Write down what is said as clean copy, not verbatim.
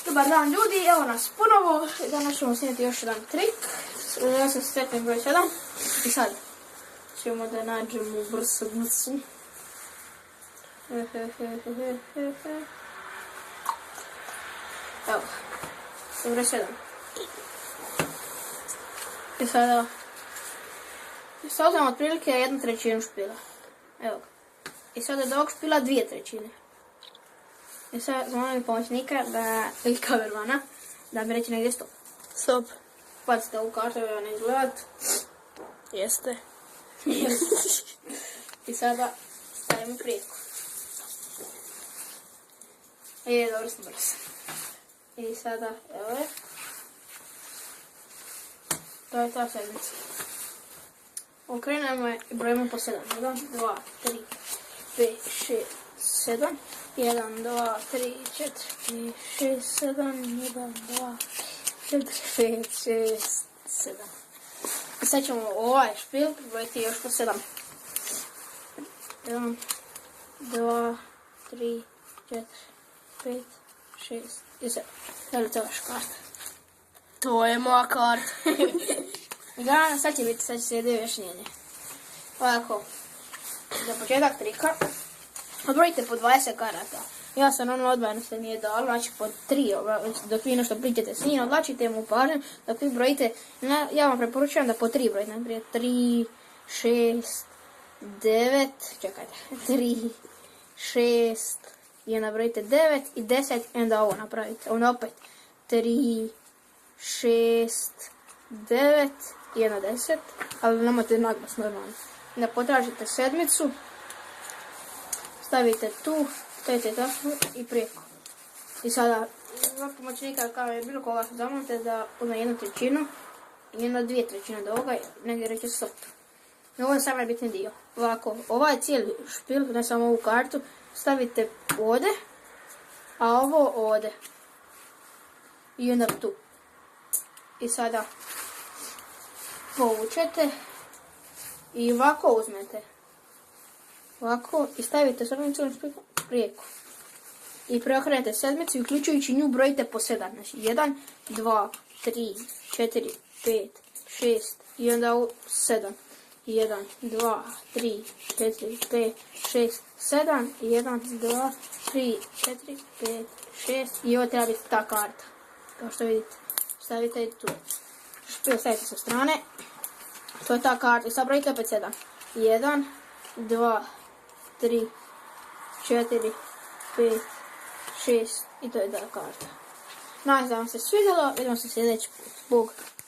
Dobar dan ljudi, evo nas ponovo, danas ćemo snijeti još jedan trik. Ja sam sretnik broj 7 i sad ćemo da nađemo brsognicu. Evo, broj 7. I sada uzmem otprilike 1/3 špila. Evo ga. I sada od ovog špila 2/3. I sad zamolim pomoćnika ili kamermana da mi reći negdje stop. Stop. Pazite ovu kartu, evo ne izgledat. Jeste. I sada stavimo prijetku. Dobro sam brzo. I sada, evo je. To je ta sedmica. Okrenemo je i brojimo po 7. 1, 2, 3, 5, 6, 7. 1, 2, 3, 4, 5, 6, 7. 1, 2, 4, 5, 6, 7. I sad ćemo ovaj špil brojiti još po 7. 1, 2, 3, 4, 5, 6 i 7. Da li to je vaša karta? To je moja karta. Uglavnom, sad će slijedi objašnjenje. Ovako, za početak trika, odbrojite po 20 karata. Ja sam odvojeno se nije dalo, znači po 3, dok vi nešto pričate s njim, odlačite mu pažnju, dok vi brojite, ja vam preporučujem da po 3 brojite, naprijed 3, 6, 9, čekajte, 3, 6, i onda brojite 9 i 10, i onda ovo napravite, onda opet 3, 6, 9, i jedna 10, ali nemojte naglas normalno. Onda potražite sedmicu, stavite tu, stavite tako i preko. I sada, pomoćnika kao je bilo koga zamolite da uzme 1/3 i onda 2/3 do ovoga, negdje reći stop. I ovo je sam najbitniji dio. Ovako, ovaj cijeli špil, ne samo ovu kartu, stavite ovdje, a ovo ovdje. I onda tu. I sada povučete i ovako uzmete. Ovako i stavite sedmicu preko. I preokrenete sedmicu i uključujući nju brojite po 7. Znači 1, 2, 3, 4, 5, 6 i onda 7. 1, 2, 3, 4, 5, 6, 7 i 1, 2, 3, 4, 5, 6 i ovo treba biti ta karta. Kao što vidite. Stavite i tu. Špil stavite sa strane. To je ta karta. I sad brojite opet 7. 1, 2, 3, 4, 5, 6 i to je ta karta. Nadam se da vam se svidjelo. Vidimo se sljedeći put. Bog.